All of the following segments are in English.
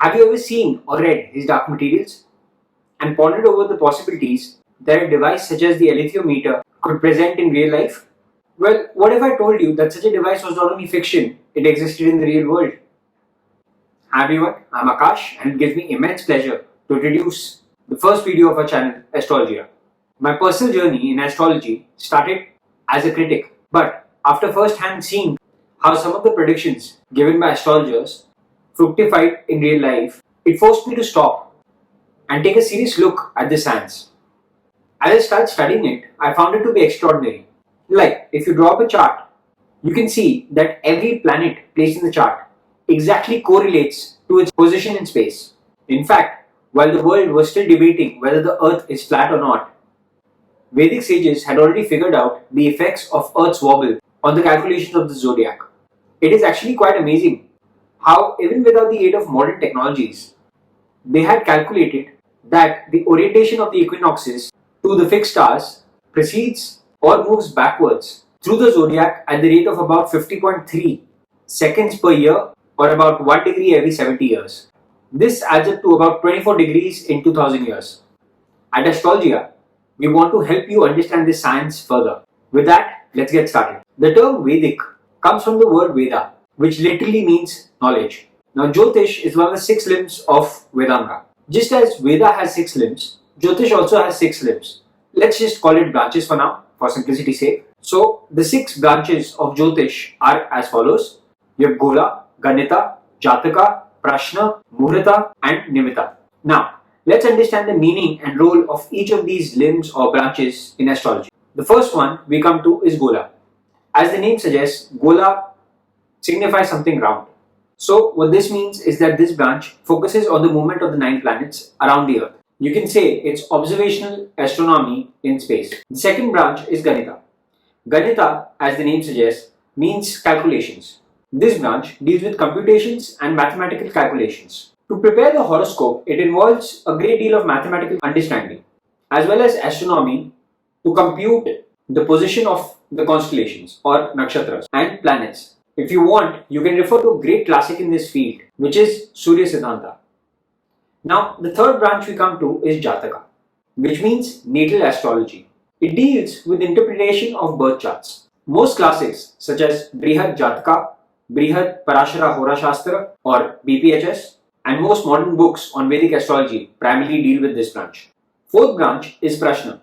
Have you ever seen or read his dark materials and pondered over the possibilities that a device such as the alethiometer could present in real life? Well, what if I told you that such a device was not only fiction, it existed in the real world? Hi everyone, I'm Akash and it gives me immense pleasure to introduce the first video of our channel, Astrolgia. My personal journey in astrology started as a critic, but after first hand seeing how some of the predictions given by astrologers fructified in real life, it forced me to stop and take a serious look at the science. As I started studying it, I found it to be extraordinary. Like, if you draw up a chart, you can see that every planet placed in the chart exactly correlates to its position in space. In fact, while the world was still debating whether the earth is flat or not, Vedic sages had already figured out the effects of Earth's wobble on the calculations of the zodiac. It is actually quite amazing how, even without the aid of modern technologies, they had calculated that the orientation of the equinoxes to the fixed stars precedes or moves backwards through the zodiac at the rate of about 50.3 seconds per year, or about 1 degree every 70 years. This adds up to about 24 degrees in 2000 years. At Astrolgia, we want to help you understand this science further. With that, let's get started. The term Vedic comes from the word Veda, which literally means knowledge. Now, Jyotish is one of the 6 limbs of Vedanta. Just as Veda has 6 limbs, Jyotish also has 6 limbs. Let's just call it branches for now, for simplicity's sake. So, the 6 branches of Jyotish are as follows. You have Gola, Ganita, Jataka, Prashna, Muhurata and Nimitta. Now, let's understand the meaning and role of each of these limbs or branches in astrology. The first one we come to is Gola. As the name suggests, Gola signifies something round. So what this means is that this branch focuses on the movement of the 9 planets around the Earth. You can say it's observational astronomy in space. The second branch is Ganita. Ganita, as the name suggests, means calculations. This branch deals with computations and mathematical calculations. To prepare the horoscope, it involves a great deal of mathematical understanding, as well as astronomy to compute the position of the constellations or Nakshatras and planets. If you want, you can refer to a great classic in this field, which is Surya Siddhanta. Now, the third branch we come to is Jataka, which means natal astrology. It deals with interpretation of birth charts. Most classics, such as Brihad Jataka, Brihad Parashara Hora Shastra or BPHS, and most modern books on Vedic astrology primarily deal with this branch. Fourth branch is Prashna,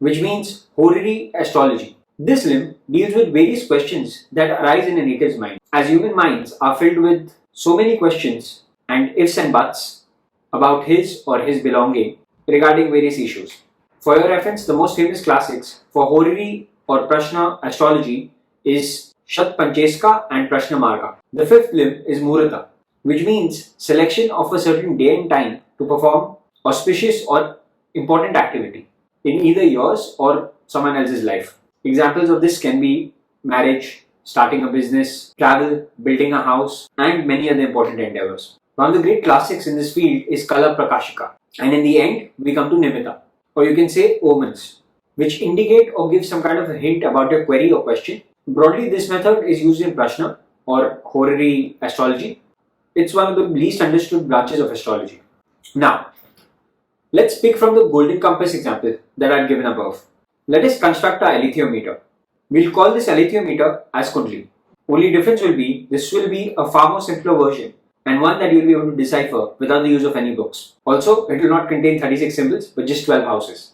which means horary astrology. This limb deals with various questions that arise in a native's mind, as human minds are filled with so many questions and ifs and buts about his or his belonging regarding various issues. For your reference, the most famous classics for horary or Prashna astrology is Shat Pancheska and Prashna Marga. The fifth limb is Muhurata, which means selection of a certain day and time to perform auspicious or important activity in either yours or someone else's life. Examples of this can be marriage, starting a business, travel, building a house, and many other important endeavors. One of the great classics in this field is Kala Prakashika. And in the end, we come to Nimitta, or you can say omens, which indicate or give some kind of a hint about your query or question. Broadly, this method is used in Prashna or horary astrology. It's one of the least understood branches of astrology. Now, let's pick from the golden compass example that I've given above. Let us construct our alethiometer. We'll call this alethiometer as Kundli. Only difference will be, this will be a far more simpler version and one that you'll be able to decipher without the use of any books. Also, it will not contain 36 symbols but just 12 houses.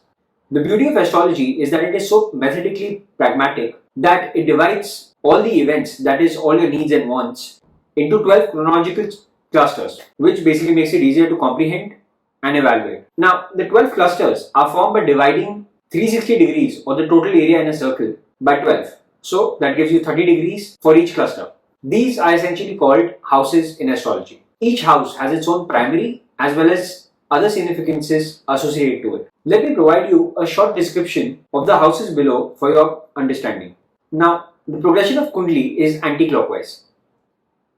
The beauty of astrology is that it is so methodically pragmatic that it divides all the events, that is all your needs and wants, into 12 chronological clusters, which basically makes it easier to comprehend and evaluate. Now, the 12 clusters are formed by dividing 360 degrees or the total area in a circle by 12. So, that gives you 30 degrees for each cluster. These are essentially called houses in astrology. Each house has its own primary as well as other significances associated to it. Let me provide you a short description of the houses below for your understanding. Now, the progression of Kundli is anti-clockwise.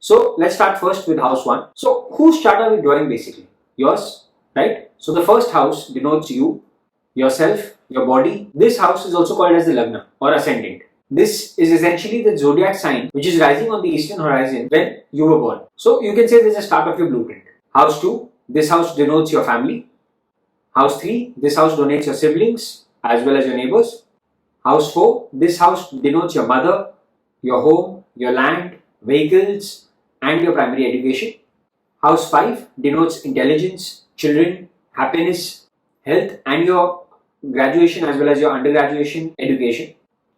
So, let's start first with house 1. So, whose chart are we drawing basically? Yours, right? So, the first house denotes you, yourself, your body. This house is also called as the Lagna or ascendant. This is essentially the zodiac sign which is rising on the eastern horizon when you were born. So, you can say this is the start of your blueprint. House 2, this house denotes your family. House 3, this house denotes your siblings as well as your neighbors. House 4, this house denotes your mother, your home, your land, vehicles, and your primary education. House 5 denotes intelligence, children, happiness, health, and your graduation as well as your undergraduation education.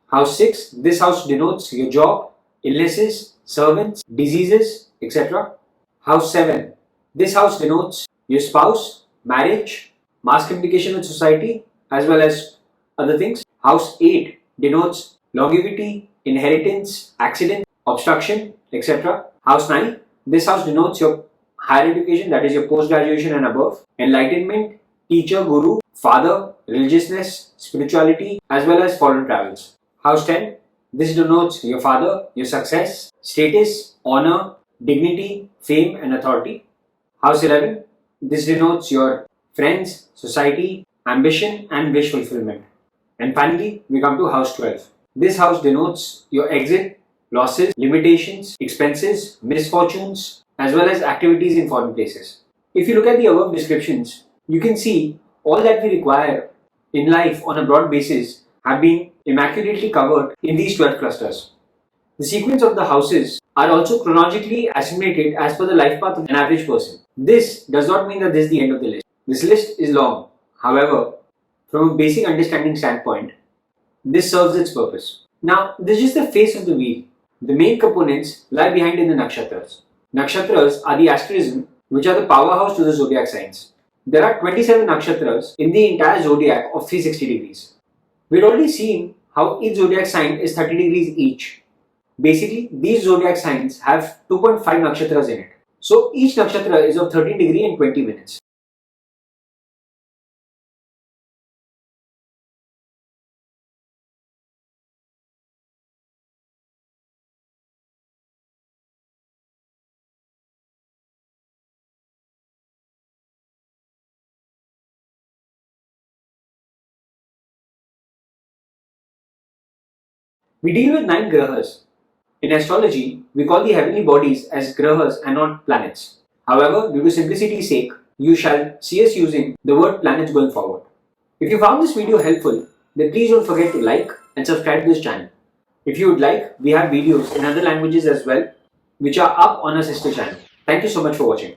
House 6, this house denotes your job, illnesses, servants, diseases, etc. House 7, this house denotes your spouse, marriage, mass communication with society, as well as other things. House 8 denotes longevity, inheritance, accident, obstruction, etc. House 9, this house denotes your higher education, that is your post graduation and above, enlightenment, teacher, guru, father, religiousness, spirituality, as well as foreign travels. House 10, this denotes your father, your success, status, honor, dignity, fame, and authority. House 11, this denotes your friends, society, ambition, and wish fulfillment. And finally, we come to House 12. This house denotes your exit, losses, limitations, expenses, misfortunes, as well as activities in foreign places. If you look at the above descriptions, you can see all that we require in life on a broad basis have been immaculately covered in these 12 clusters. The sequence of the houses are also chronologically assimilated as per the life path of an average person. This does not mean that this is the end of the list. This list is long. However, from a basic understanding standpoint, this serves its purpose. Now, this is just the face of the wheel. The main components lie behind in the Nakshatras. Nakshatras are the asterism which are the powerhouse to the zodiac signs. There are 27 Nakshatras in the entire zodiac of 360 degrees. We'd already seen how each zodiac sign is 30 degrees each. Basically, these zodiac signs have 2.5 Nakshatras in it. So each Nakshatra is of 13 degree and 20 minutes. We deal with 9 grahas. In astrology, we call the heavenly bodies as grahas and not planets. However, due to simplicity's sake, you shall see us using the word planets going forward. If you found this video helpful, then please don't forget to like and subscribe to this channel. If you would like, we have videos in other languages as well, which are up on our sister channel. Thank you so much for watching.